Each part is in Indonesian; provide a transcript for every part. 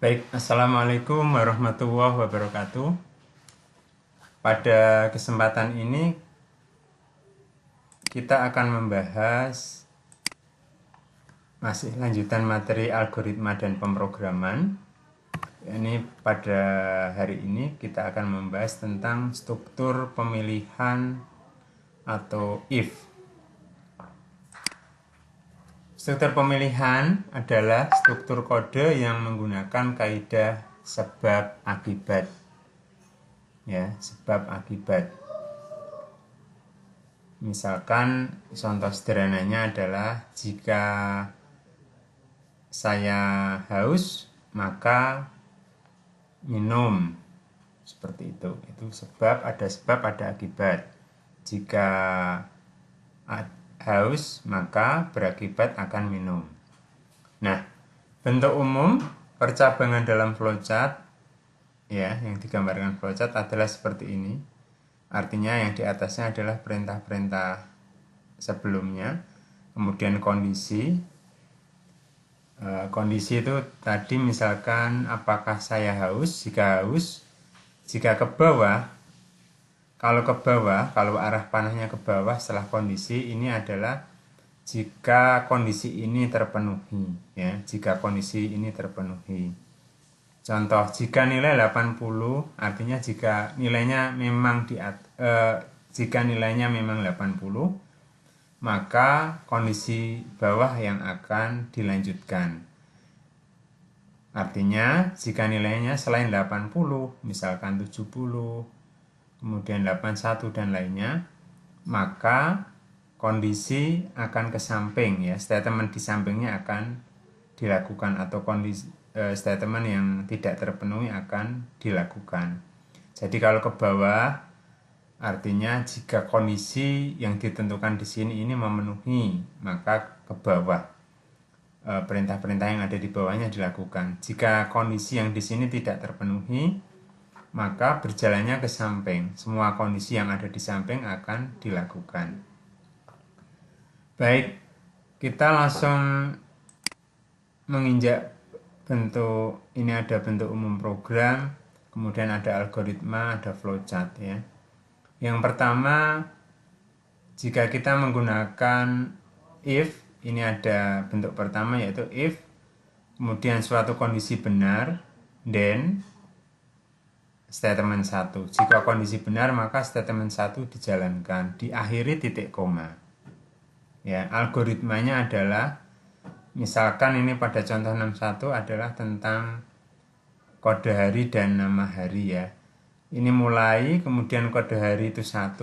Baik, Assalamualaikum warahmatullahi wabarakatuh. Pada kesempatan ini kita akan membahas masih lanjutan materi algoritma dan pemrograman. Ini pada hari ini kita akan membahas tentang struktur pemilihan atau if. Struktur pemilihan adalah struktur kode yang menggunakan kaidah sebab akibat. Ya, sebab akibat. Misalkan contoh sederhananya adalah jika saya haus maka minum, seperti itu. Itu sebab, ada akibat. Jika haus maka berakibat akan minum. Nah, bentuk umum percabangan dalam flowchart ya, yang digambarkan flowchart adalah seperti ini. Artinya yang di atasnya adalah perintah-perintah sebelumnya, kemudian kondisi. Kondisi itu tadi misalkan apakah saya haus, jika ke bawah, kalau arah panahnya ke bawah setelah kondisi ini adalah jika kondisi ini terpenuhi, ya, jika kondisi ini terpenuhi. Contoh, jika nilai 80 artinya jika nilainya memang jika nilainya memang 80, maka kondisi bawah yang akan dilanjutkan. Artinya jika nilainya selain 80, misalkan 70, kemudian 81 dan lainnya, maka kondisi akan ke samping, ya, statement di sampingnya akan dilakukan, atau kondisi statement yang tidak terpenuhi akan dilakukan. Jadi kalau ke bawah artinya jika kondisi yang ditentukan di sini ini memenuhi, maka ke bawah perintah-perintah yang ada di bawahnya dilakukan. Jika kondisi yang di sini tidak terpenuhi, maka berjalannya ke samping. Semua kondisi yang ada di samping akan dilakukan. Baik, kita langsung menginjak bentuk. Ini ada bentuk umum program, kemudian ada algoritma, ada flowchart, ya. Yang pertama, jika kita menggunakan if, ini ada bentuk pertama yaitu if, kemudian suatu kondisi benar, then statement 1. Jika kondisi benar maka statement 1 dijalankan, diakhiri titik koma. Ya, algoritmanya adalah, misalkan ini pada contoh 61 adalah tentang kode hari dan nama hari, ya. Ini mulai, kemudian kode hari itu 1.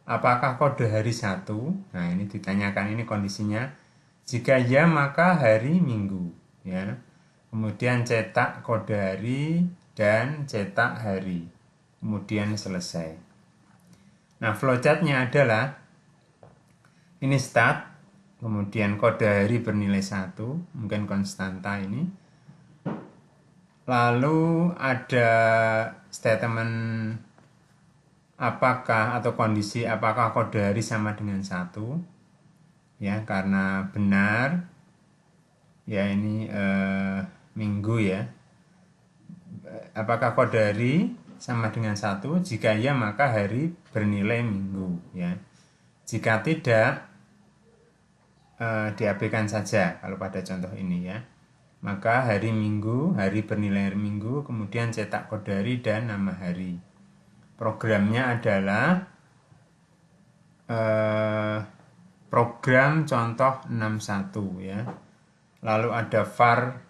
Apakah kode hari 1? Nah, ini ditanyakan, ini kondisinya. Jika ya, maka hari Minggu, ya. Kemudian cetak kode hari dan cetak hari. Kemudian selesai. Nah, flowchartnya adalah ini start, kemudian kode hari bernilai 1, mungkin konstanta ini. Lalu ada statement apakah, atau kondisi apakah kode hari sama dengan 1, ya, karena benar, ya, ini minggu, ya. Apakah kode hari sama dengan 1? Jika ya maka hari bernilai minggu, ya. Jika tidak, diabaikan saja kalau pada contoh ini, ya. Maka hari Minggu, hari bernilai minggu, kemudian cetak kode hari dan nama hari. Programnya adalah program contoh 61, ya. Lalu ada var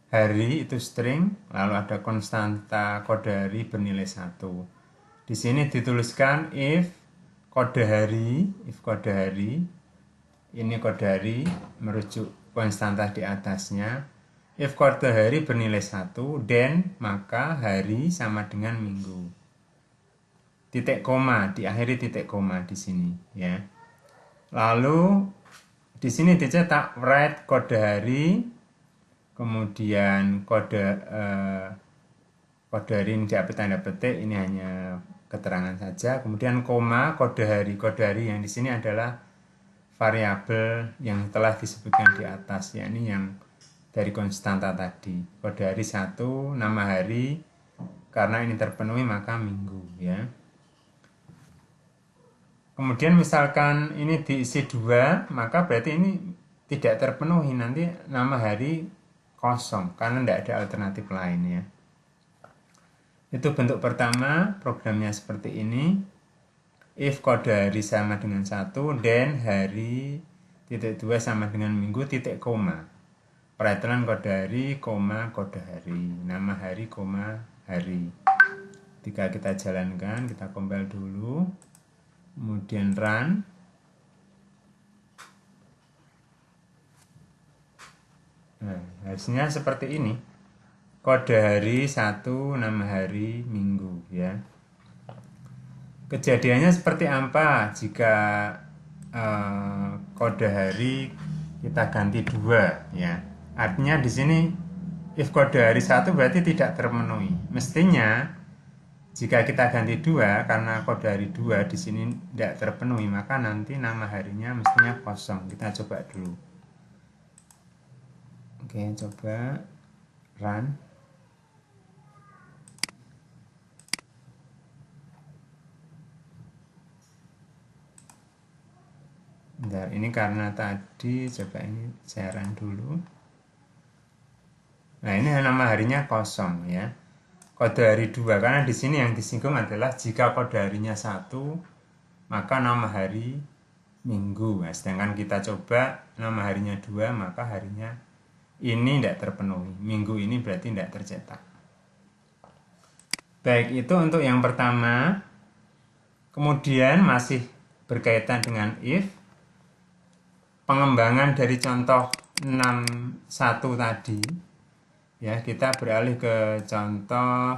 hari itu string, lalu ada konstanta kode hari bernilai 1. Di sini dituliskan if kode hari, ini kode hari merujuk konstanta di atasnya. If kode hari bernilai 1, then maka hari sama dengan minggu. Titik koma, diakhiri titik koma di sini, ya. Lalu di sini dicetak write kode hari, kemudian kode hari ini diapit tanda petik, ini hanya keterangan saja. Kemudian koma, kode hari yang di sini adalah variabel yang telah disebutkan di atas, yakni yang dari konstanta tadi. Kode hari 1, nama hari, karena ini terpenuhi maka minggu ya. Kemudian misalkan ini diisi 2, maka berarti ini tidak terpenuhi, nanti nama hari kosong karena tidak ada alternatif lain ya. Itu bentuk pertama, programnya seperti ini. If kode hari sama dengan 1, then hari titik 2 sama dengan minggu titik koma. Peraturan kode hari, koma kode hari, nama hari, koma hari. Ketika kita jalankan, kita compile dulu, kemudian run. Nah, hasilnya seperti ini. Kode hari 1, nama hari, minggu ya. Kejadiannya seperti apa jika kode hari kita ganti 2 ya. Artinya di sini if kode hari 1 berarti tidak terpenuhi. Mestinya jika kita ganti 2 karena kode hari 2 di sini tidak terpenuhi, maka nanti nama harinya mestinya kosong. Kita coba dulu. Oke, coba run. Bentar, ini karena tadi coba ini saya run dulu. Nah, ini nama harinya kosong ya. Kode hari 2 karena di sini yang disinggung adalah jika kode harinya 1 maka nama hari minggu. Nah, sedangkan kita coba nama harinya 2 maka harinya ini tidak terpenuhi. Minggu ini berarti tidak tercetak. Baik, itu untuk yang pertama. Kemudian masih berkaitan dengan if, pengembangan dari contoh 61 tadi ya, kita beralih ke contoh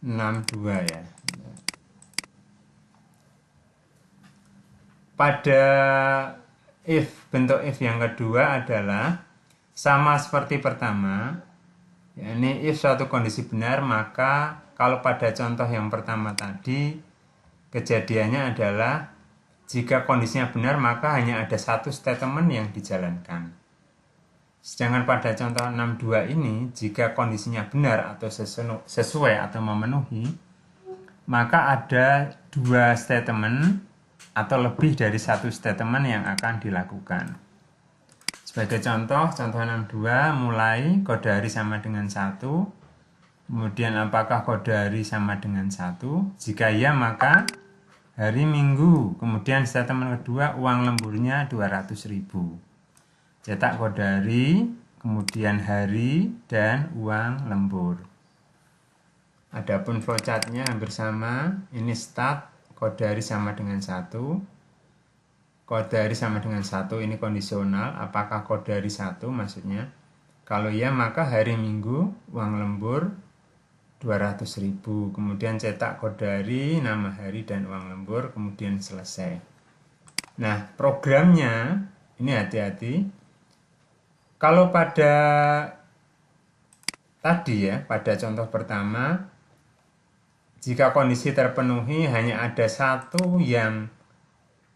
62 ya. Pada bentuk if yang kedua adalah sama seperti pertama, yakni if suatu kondisi benar, maka kalau pada contoh yang pertama tadi kejadiannya adalah jika kondisinya benar maka hanya ada satu statement yang dijalankan. Sedangkan pada contoh 62 ini, jika kondisinya benar atau sesuai atau memenuhi, maka ada 2 statement atau lebih dari 1 statement yang akan dilakukan. Sebagai contoh 62 mulai kode hari sama dengan 1, kemudian apakah kode hari sama dengan 1, jika iya maka hari minggu, kemudian statement kedua uang lemburnya 200.000. Cetak kode hari, kemudian hari, dan uang lembur. Adapun flowchartnya hampir sama. Ini start, kode hari sama dengan 1. Kode hari sama dengan 1 ini kondisional. Apakah kode hari 1 maksudnya? Kalau iya maka hari minggu, uang lembur 200.000. Kemudian cetak kode hari, nama hari, dan uang lembur. Kemudian selesai. Nah, programnya ini hati-hati. Kalau pada tadi ya, pada contoh pertama, jika kondisi terpenuhi hanya ada satu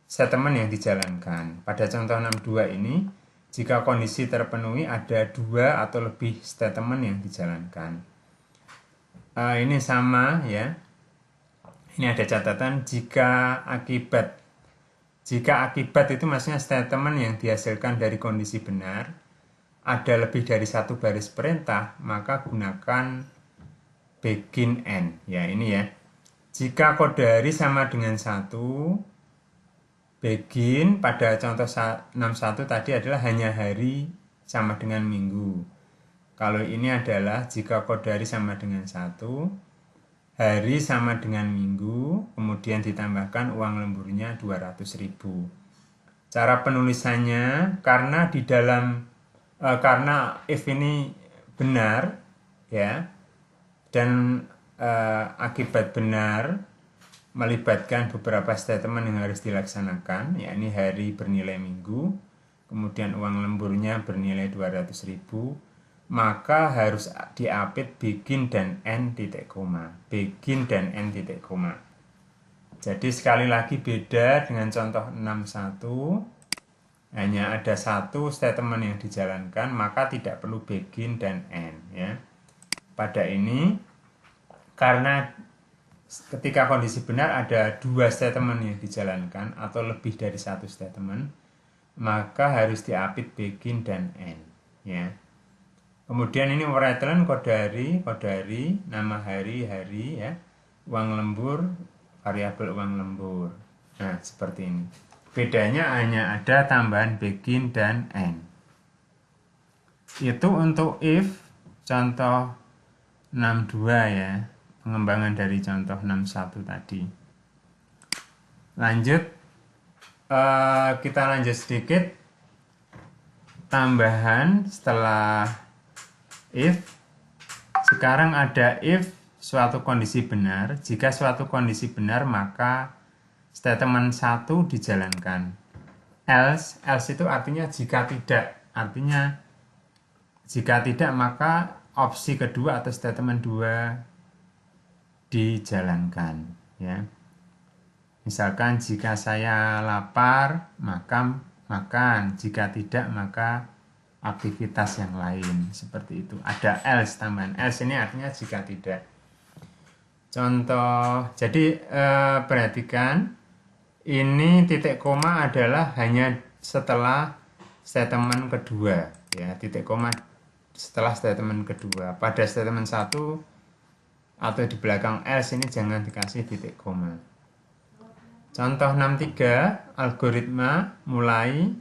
statement yang dijalankan. Pada contoh 62 ini, jika kondisi terpenuhi ada 2 atau lebih statement yang dijalankan. Ini sama ya. Ini ada catatan jika akibat itu maksudnya statement yang dihasilkan dari kondisi benar, ada lebih dari 1 baris perintah, maka gunakan begin end. Ya, ini ya. Jika kode hari sama dengan 1, begin pada contoh 61 tadi adalah hanya hari sama dengan minggu. Kalau ini adalah jika kode hari sama dengan 1, hari sama dengan minggu, kemudian ditambahkan uang lemburnya 200.000. Cara penulisannya karena if ini benar ya, dan akibat benar melibatkan beberapa statement yang harus dilaksanakan, yakni hari bernilai minggu, kemudian uang lemburnya bernilai 200.000, maka harus diapit begin dan end titik koma. Begin dan end titik koma. Jadi sekali lagi beda dengan contoh 61, hanya ada satu statement yang dijalankan, maka tidak perlu begin dan end ya. Pada ini karena ketika kondisi benar ada dua statement yang dijalankan atau lebih dari satu statement, maka harus diapit begin dan end ya. Kemudian ini write-len kode hari, nama hari ya, uang lembur, variabel uang lembur. Nah, seperti ini. Bedanya hanya ada tambahan begin dan end. Itu untuk if contoh 62 ya, pengembangan dari contoh 61 tadi. Lanjut, kita lanjut sedikit. Tambahan setelah if, sekarang ada if suatu kondisi benar. Jika suatu kondisi benar, maka statement 1 dijalankan. Else itu artinya jika tidak. Artinya jika tidak, maka opsi kedua atau statement 2 dijalankan ya. Misalkan jika saya lapar, maka makan. Jika tidak, maka aktivitas yang lain. Seperti itu. Ada else tambahan. Else ini artinya jika tidak. Contoh, jadi perhatikan, ini titik koma adalah hanya setelah statement kedua ya, titik koma setelah statement kedua. Pada statement 1 atau di belakang else ini jangan dikasih titik koma. Contoh 63, algoritma mulai,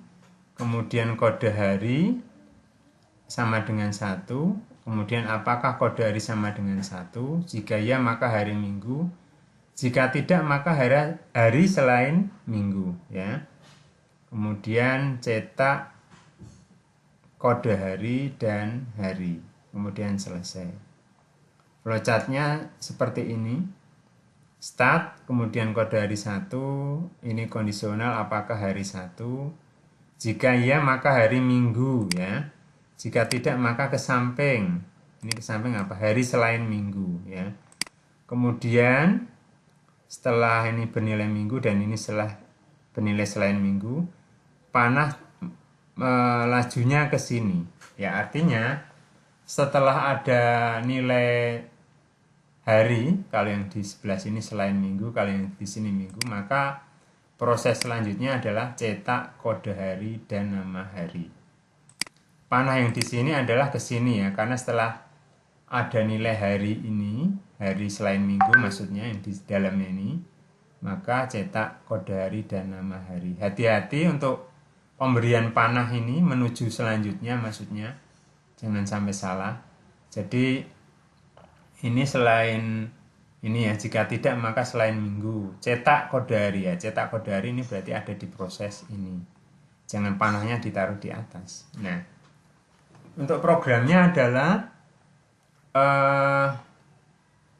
kemudian kode hari sama dengan 1, kemudian apakah kode hari sama dengan 1, jika ya maka hari Minggu, jika tidak maka hari selain Minggu ya. Kemudian cetak kode hari dan hari, kemudian selesai. Flowchartnya seperti ini. Start, kemudian kode hari 1, ini kondisional apakah hari 1, jika iya maka hari Minggu ya, jika tidak maka ke samping, ini ke samping apa, hari selain Minggu ya. Kemudian setelah ini bernilai Minggu dan ini setelah bernilai selain Minggu, panah lajunya ke sini ya, artinya setelah ada nilai hari, kalau yang di sebelah sini selain Minggu, kalau yang di sini Minggu, maka proses selanjutnya adalah cetak kode hari dan nama hari. Panah yang di sini adalah ke sini ya, karena setelah ada nilai hari ini, hari selain Minggu maksudnya yang di dalamnya ini, maka cetak kode hari dan nama hari. Hati-hati untuk pemberian panah ini menuju selanjutnya, maksudnya jangan sampai salah. Jadi ini selain ini ya, jika tidak maka selain Minggu. Cetak kode hari ya, cetak kode hari ini berarti ada di proses ini. Jangan panahnya ditaruh di atas. Nah, untuk programnya adalah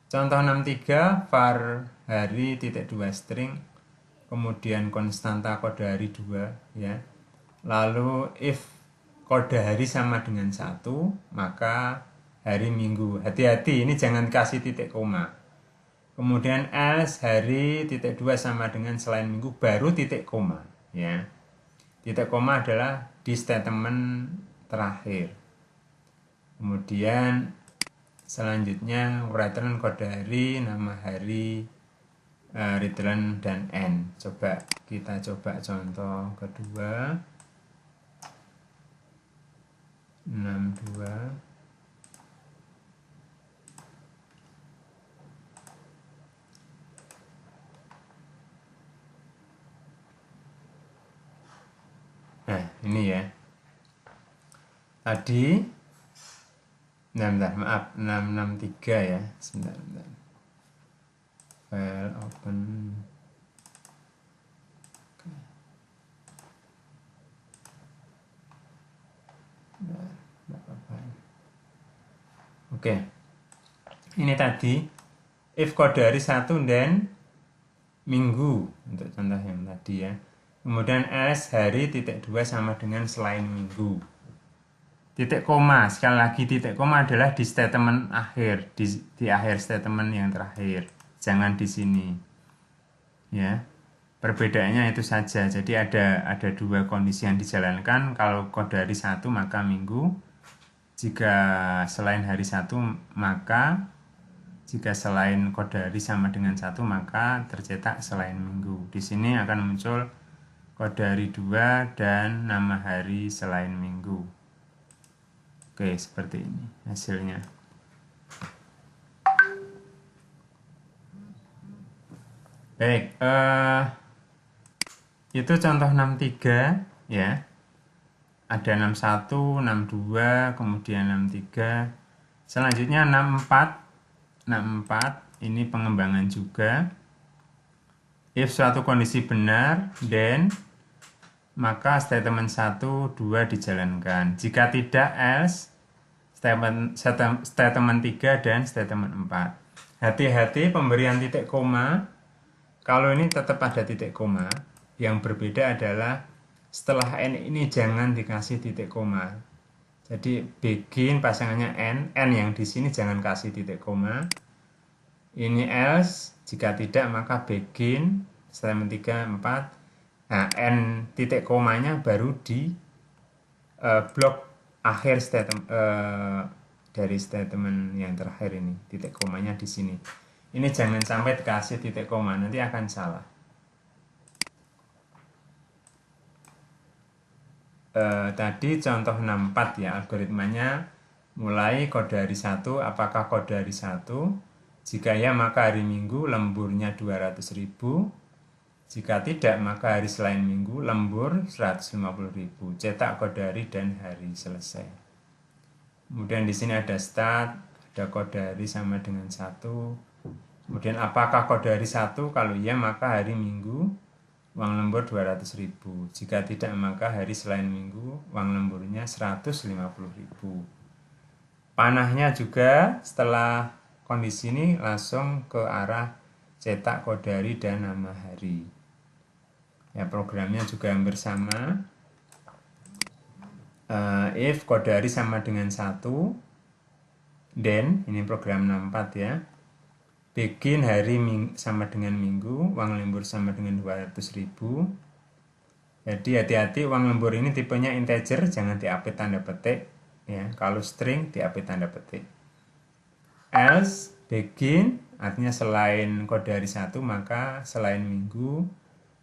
contoh 63 var hari titik 2 string, kemudian konstanta kode hari 2 ya. Lalu if kode hari sama dengan 1, maka hari Minggu. Hati-hati, ini jangan kasih titik koma. Kemudian else hari titik 2 sama dengan selain Minggu, baru titik koma ya. Titik koma adalah di statement terakhir. Kemudian selanjutnya write-len kode hari, nama hari, return dan end. Kita coba contoh kedua 62. Nah, ini ya. Tadi maaf 663 ya. Sebentar. File open. Oke. Ini tadi if kode hari 1 dan Minggu untuk contoh yang tadi ya. Kemudian else hari titik 2 sama dengan selain Minggu. Titik koma, sekali lagi titik koma adalah di statement akhir, di akhir statement yang terakhir. Jangan di sini. ya. Perbedaannya itu saja. Jadi ada dua kondisi yang dijalankan. Kalau kode hari 1 maka minggu. Jika selain hari 1 maka jika selain kode hari sama dengan 1 maka tercetak selain minggu. Di sini akan muncul kode hari 2 dan nama hari selain minggu. Oke, seperti ini hasilnya. Baik, itu contoh 63 ya. Ada 61, 62, kemudian 63. Selanjutnya 64. 64 ini pengembangan juga. If suatu kondisi benar, then maka statement 1, 2 dijalankan. Jika tidak, else statement 3 dan statement 4. Hati-hati pemberian titik koma. Kalau ini tetap ada titik koma. Yang berbeda adalah setelah N ini jangan dikasih titik koma. Jadi begin pasangannya N yang di sini jangan kasih titik koma. Ini else, jika tidak maka begin, statement 3, 4. Nah, N titik komanya baru di blok akhir statement dari statement yang terakhir ini. Titik komanya di sini. Ini jangan sampai dikasih titik koma, nanti akan salah. Tadi contoh 64 ya, algoritmanya mulai kode hari 1, apakah kode hari 1? Jika ya maka hari Minggu lemburnya 200.000. Jika tidak maka hari selain Minggu lembur 150.000. Cetak kode hari dan hari selesai. Kemudian di sini ada start, ada kode hari sama dengan 1. Kemudian apakah kode hari 1? Kalau iya maka hari Minggu uang lembur 200.000. Jika tidak maka hari selain Minggu uang lemburnya 150.000. Panahnya juga setelah kondisi ini langsung ke arah cetak kode hari dan nama hari. Ya, programnya juga hampir sama. If kode hari sama dengan 1, then ini program 64 ya. Begin hari sama dengan minggu, uang lembur sama dengan 200.000. Jadi hati-hati uang lembur ini tipenya integer, jangan diapit tanda petik ya. Kalau string diapit tanda petik. Else begin artinya selain kode hari 1 maka selain minggu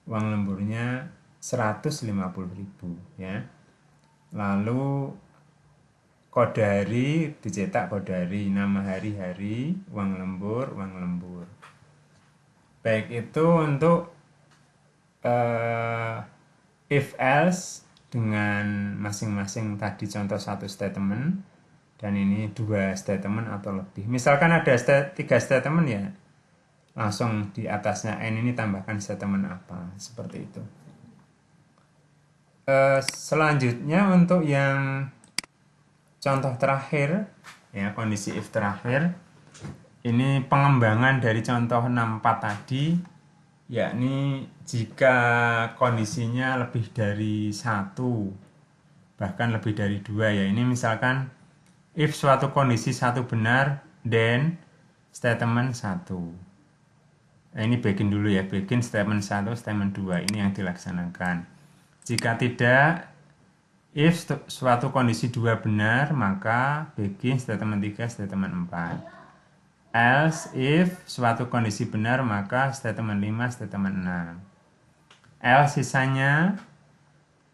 uang lemburnya 150.000 ya. Lalu kode hari dicetak kode hari, nama hari, uang lembur. Baik, itu untuk if else dengan masing-masing tadi contoh satu statement dan ini 2 statement atau lebih. Misalkan ada 3 statement ya, langsung di atasnya N ini tambahkan statement apa, seperti itu. Selanjutnya untuk yang contoh terakhir ya, kondisi if terakhir ini pengembangan dari contoh 64 tadi, yakni jika kondisinya lebih dari 1 bahkan lebih dari 2 ya. Ini misalkan if suatu kondisi 1 benar, then statement 1. Nah, ini begin dulu ya, begin statement 1, statement 2 ini yang dilaksanakan. Jika tidak, if suatu kondisi 2 benar, maka begin statement 3, statement 4. Else if suatu kondisi benar, maka statement 5, statement 6. Else sisanya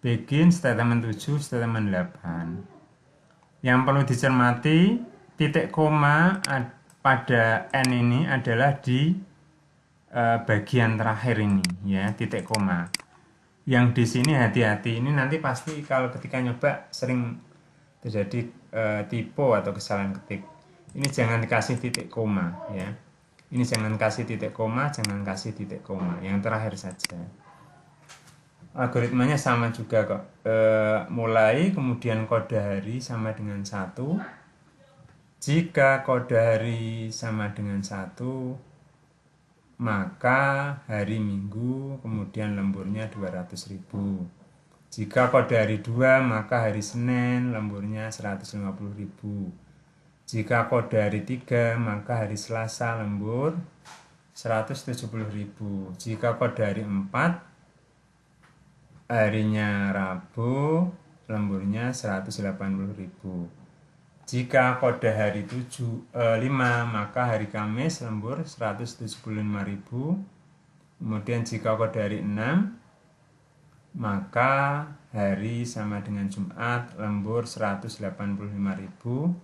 begin statement 7, statement 8. Yang perlu dicermati, titik koma pada N ini adalah di bagian terakhir ini ya, titik koma. Yang di sini hati-hati, ini nanti pasti kalau ketika nyoba sering terjadi typo atau kesalahan ketik. Ini jangan dikasih titik koma ya. Ini jangan kasih titik koma, jangan kasih titik koma. Yang terakhir saja. Algoritmanya sama juga kok. Mulai kemudian kode hari sama dengan 1. Jika kode hari sama dengan 1, maka hari Minggu kemudian lemburnya 200.000. Jika kode hari 2 maka hari Senin lemburnya 150.000. Jika kode hari 3 maka hari Selasa lembur 170.000. Jika kode hari 4, harinya Rabu, lemburnya 180.000. Jika kode hari 5, maka hari Kamis lembur 175.000. Kemudian jika kode hari 6, maka hari sama dengan Jumat lembur 185.000.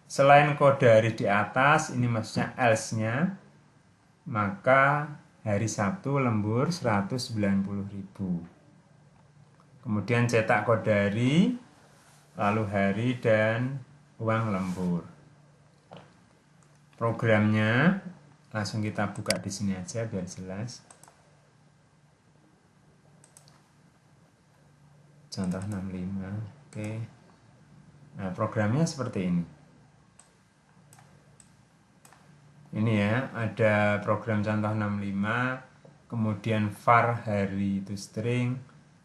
Selain kode hari di atas, ini maksudnya else-nya, maka hari Sabtu lembur 190.000. Kemudian cetak kode hari, lalu hari dan uang lembur. Programnya langsung kita buka di sini aja biar jelas. Contoh 65. Oke. Nah, programnya seperti ini. Ini ya, ada program contoh 65, kemudian var hari itu string,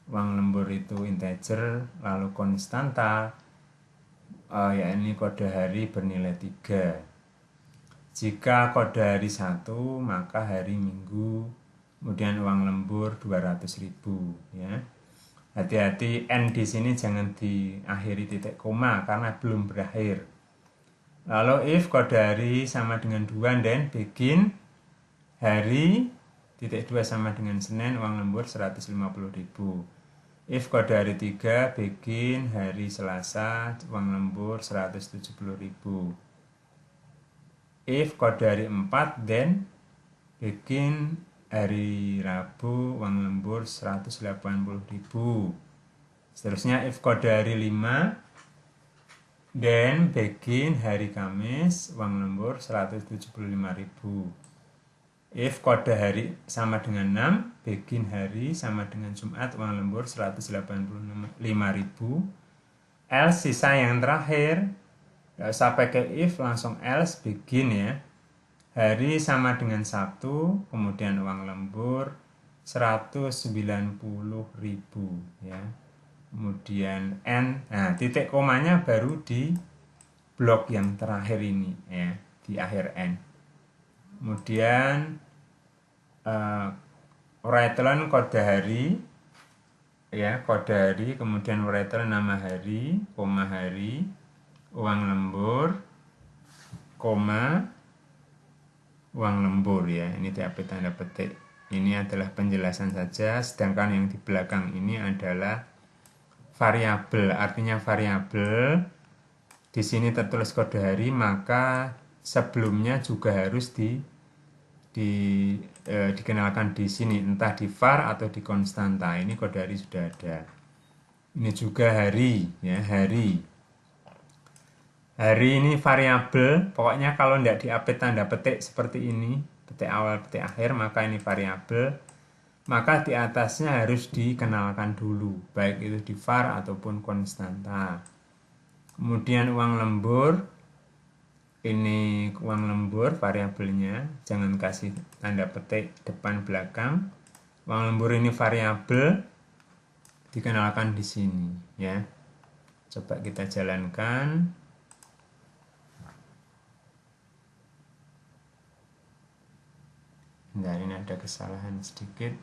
uang lembur itu integer, lalu konstanta, ya ini kode hari bernilai 3. Jika kode hari 1, maka hari Minggu, kemudian uang lembur 200.000 ya. Hati-hati n di sini jangan diakhiri titik koma karena belum berakhir. Lalu if kode hari sama dengan 2 dan begin hari titik 2 sama dengan Senin, uang lembur 150.000. If kode hari 3 begin hari Selasa, uang lembur 170.000. If kode hari 4 then begin hari Rabu, uang lembur 180.000. Seterusnya if kode hari 5 then begin hari Kamis, uang lembur 175.000. If kode hari sama dengan 6, begin hari sama dengan Jumat, uang lembur 185.000. Else sisa yang terakhir, gak usah pakai if, langsung else begin ya. Hari sama dengan Sabtu, kemudian uang lembur 190.000 ya. Kemudian n, nah titik komanya baru di blok yang terakhir ini ya, di akhir n. Kemudian return kode hari ya, kode hari, kemudian return nama hari, koma hari, uang lembur, koma uang lembur ya. Ini diapit tanda petik. Ini adalah penjelasan saja, sedangkan yang di belakang ini adalah variabel. Artinya variabel di sini tertulis kode hari, maka sebelumnya juga harus dikenalkan di sini, entah di var atau di konstanta. Ini kode hari sudah ada. Ini juga hari ya, hari. Hari ini variabel, pokoknya kalau tidak diapit tanda petik seperti ini, petik awal, petik akhir, maka ini variabel. Maka di atasnya harus dikenalkan dulu, baik itu di var ataupun konstanta. Kemudian uang lembur, ini uang lembur variabelnya, jangan kasih tanda petik depan belakang. Uang lembur ini variabel, dikenalkan di sini ya. Coba kita jalankan. Nah, ini ada kesalahan sedikit.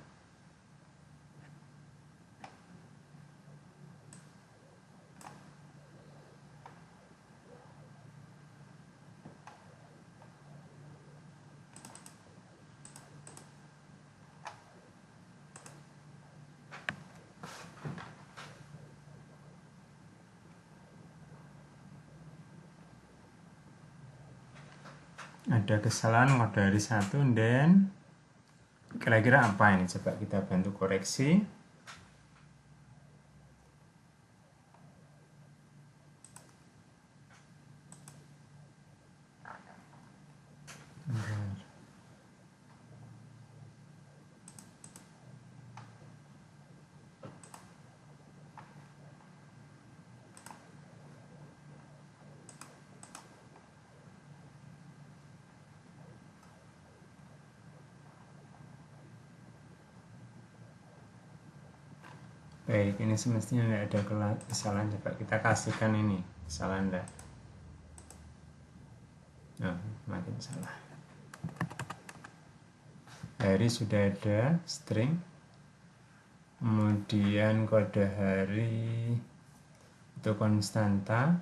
Ada kesalahan kode hari 1 dan kira-kira apa ini? Coba kita bantu koreksi. Baik, ini semestinya tidak ada kesalahan. Coba kita kasihkan ini kesalahan dah. Nah, makin salah. hari sudah ada string, kemudian kode hari itu konstanta,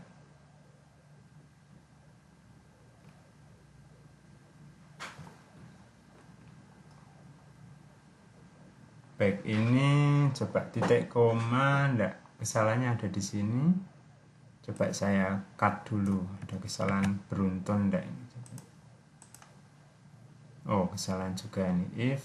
baik ini coba titik koma, enggak, kesalahannya ada di sini. Coba saya cut dulu, ada kesalahan beruntun enggak ini? Oh, kesalahan juga ini. If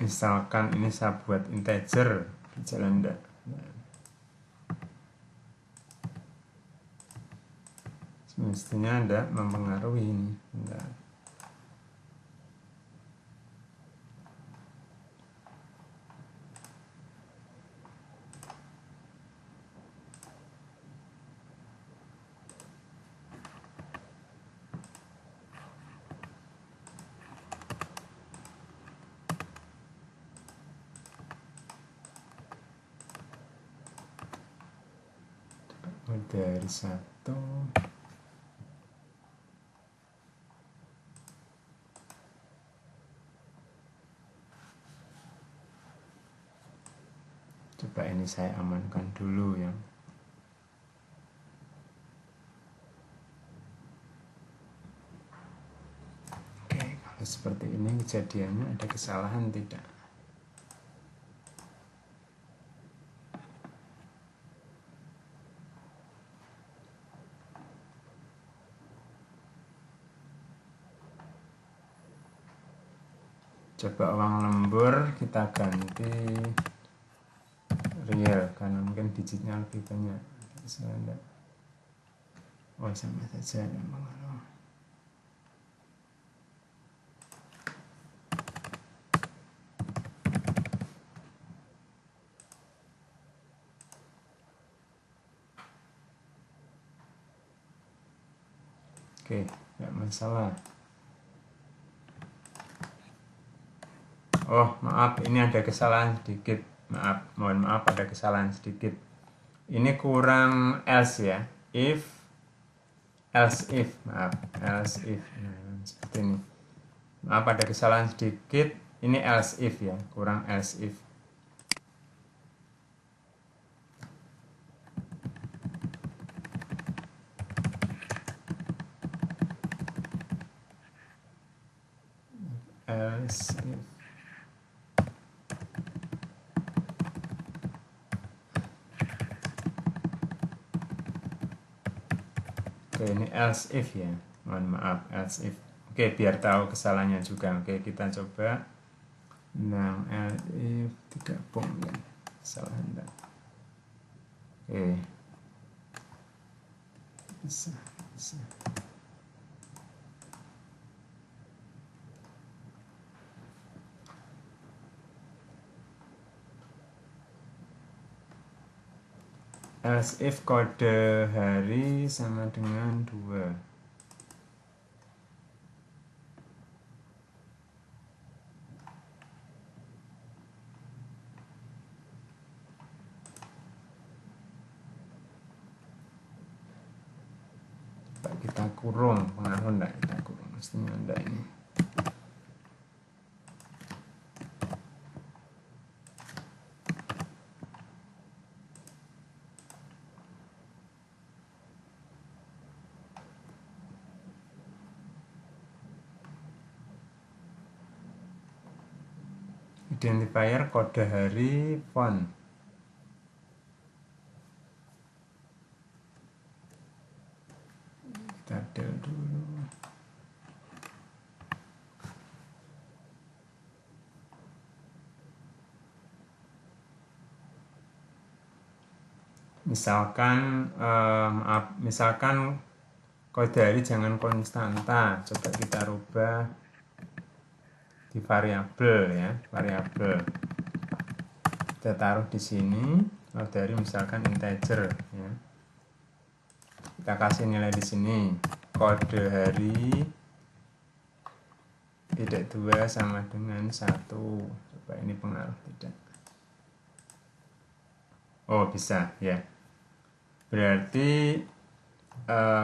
misalkan ini saya buat integer, jalan enggak? Semestinya ada mempengaruhi ini. Enggak. Dari satu coba ini saya amankan dulu ya. Oke, kalau seperti ini kejadiannya ada kesalahan tidak? Coba uang lembur kita ganti real karena mungkin digitnya lebih banyak. Oh, sama saja ada pengaruh. Oke, nggak masalah. Oh, maaf, ini ada kesalahan sedikit. Maaf, mohon maaf, ada kesalahan sedikit. Ini kurang else ya. Else if, maaf, else if. Nah, seperti ini. Maaf, ada kesalahan sedikit. Ini else if ya, kurang else if. Else if. Oke, ini else if ya. Mohon maaf, else if. Oke, biar tahu kesalahannya juga. Oke, kita coba. Nah, else if digabung ya. Kesalahan enggak. Oke. Bisa. Else if kode hari sama dengan 2. Kita kurung, pengaruh enggak kita kurung, mestinya enggak ini. Identifier kode hari font. Kita del dulu. Misalkan maaf, misalkan kode hari jangan konstanta, coba kita rubah di variabel ya, variabel. Kita taruh di sini kode hari misalkan integer ya. Kita kasih nilai di sini, kode hari tidak 2 sama dengan 1. Coba ini pengaruh tidak? Oh bisa ya. Berarti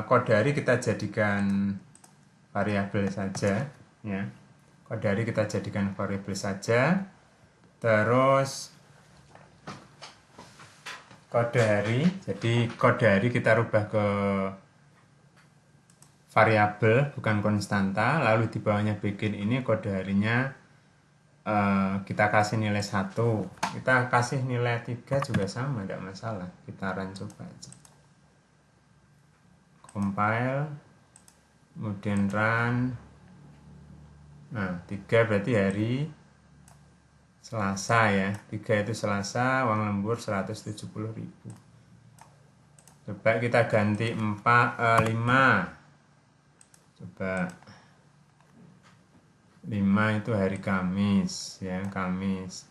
kode hari kita jadikan variabel saja ya. Kode hari kita jadikan variabel saja. Terus kode hari, jadi kode hari kita rubah ke variabel bukan konstanta, lalu di bawahnya begin ini kode harinya kita kasih nilai 1, kita kasih nilai 3 juga sama, tidak masalah, kita run coba aja, compile kemudian run. Nah 3 berarti hari Selasa ya, 3 itu Selasa, uang lembur 170.000. Coba kita ganti 5, coba 5 itu hari Kamis ya, Kamis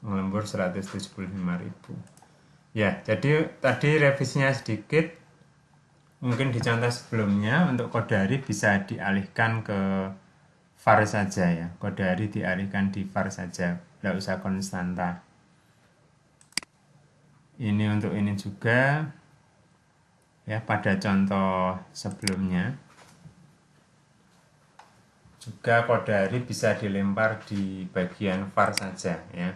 lembur 175.000 ya. Jadi tadi revisinya sedikit, mungkin di contoh sebelumnya untuk kode hari bisa dialihkan ke var saja ya, kode hari dialihkan di var saja, tidak usah konstanta. Ini untuk ini juga ya, pada contoh sebelumnya juga kode hari bisa dilempar di bagian var saja ya.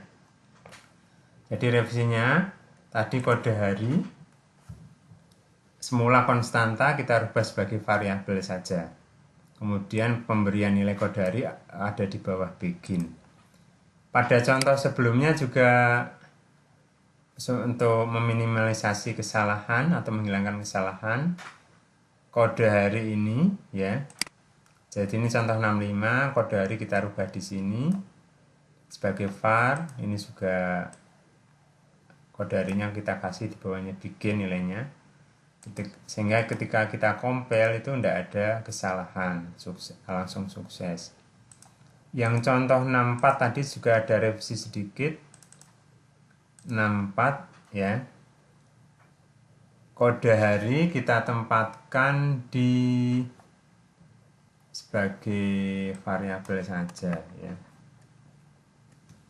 Jadi revisinya tadi kode hari semula konstanta kita rubah sebagai variabel saja. Kemudian pemberian nilai kode hari ada di bawah begin. Pada contoh sebelumnya juga untuk meminimalisasi kesalahan atau menghilangkan kesalahan, kode hari ini ya. Jadi ini contoh 65, kode hari kita rubah di sini sebagai var. Ini juga kode harinya kita kasih di bawahnya begin nilainya. Sehingga ketika kita compile itu tidak ada kesalahan, langsung sukses. Yang contoh 64 tadi juga ada revisi sedikit. 64 ya. Kode hari kita tempatkan di sebagai variabel saja ya.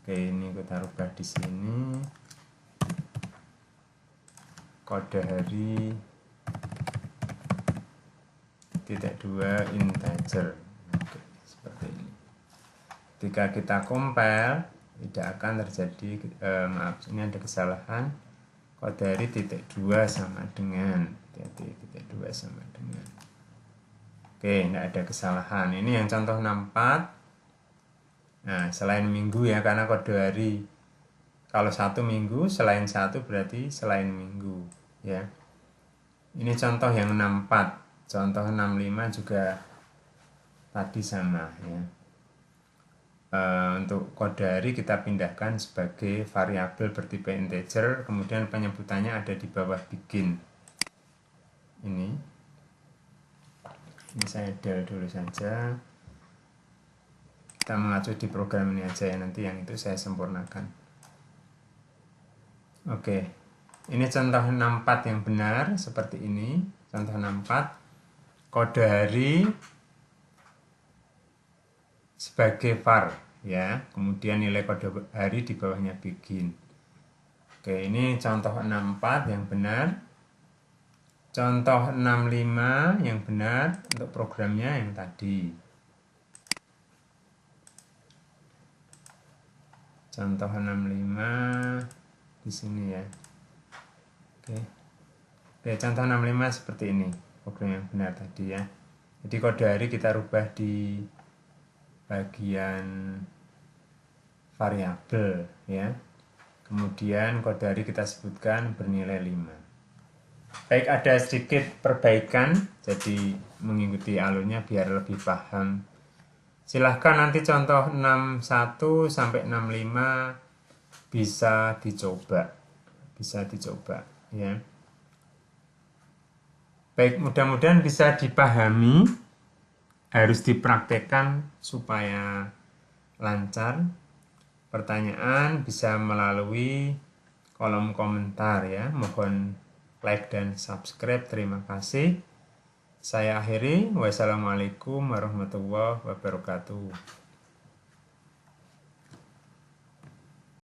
Oke, ini kita rubah di sini. Kode hari (2) integer. Oke, seperti ini. Ketika kita compile tidak akan terjadi maaf, ini ada kesalahan. Kode hari (2) sama dengan (2) sama dengan. Oke, tidak ada kesalahan. Ini yang contoh 64. Nah, selain minggu ya, karena kode hari kalau 1 minggu, selain 1 berarti selain minggu ya. Ini contoh yang 64. Contoh 65 juga tadi sama ya. Untuk kode hari kita pindahkan sebagai variabel bertipe integer, kemudian penyebutannya ada di bawah begin. Ini saya del dulu saja. Kita mengacu di program ini aja ya, nanti yang itu saya sempurnakan. Oke, ini contoh 64 yang benar seperti ini. Contoh 64, kode hari sebagai var ya, kemudian nilai kode hari di bawahnya begin. Oke, ini contoh 64 yang benar. Contoh 65 yang benar untuk programnya yang tadi. Contoh 65 di sini ya. Oke. Oke, contoh 65 seperti ini. Program yang benar tadi ya. Jadi kode hari kita rubah di bagian variabel ya. Kemudian kode hari kita sebutkan bernilai 5. Baik, ada sedikit perbaikan, jadi mengikuti alurnya biar lebih paham. Silahkan nanti contoh 61 sampai 65 bisa dicoba ya. Baik, mudah-mudahan bisa dipahami, harus dipraktekkan supaya lancar. Pertanyaan bisa melalui kolom komentar ya. Mohon like dan subscribe. Terima kasih. Saya akhiri. Wassalamualaikum warahmatullahi wabarakatuh.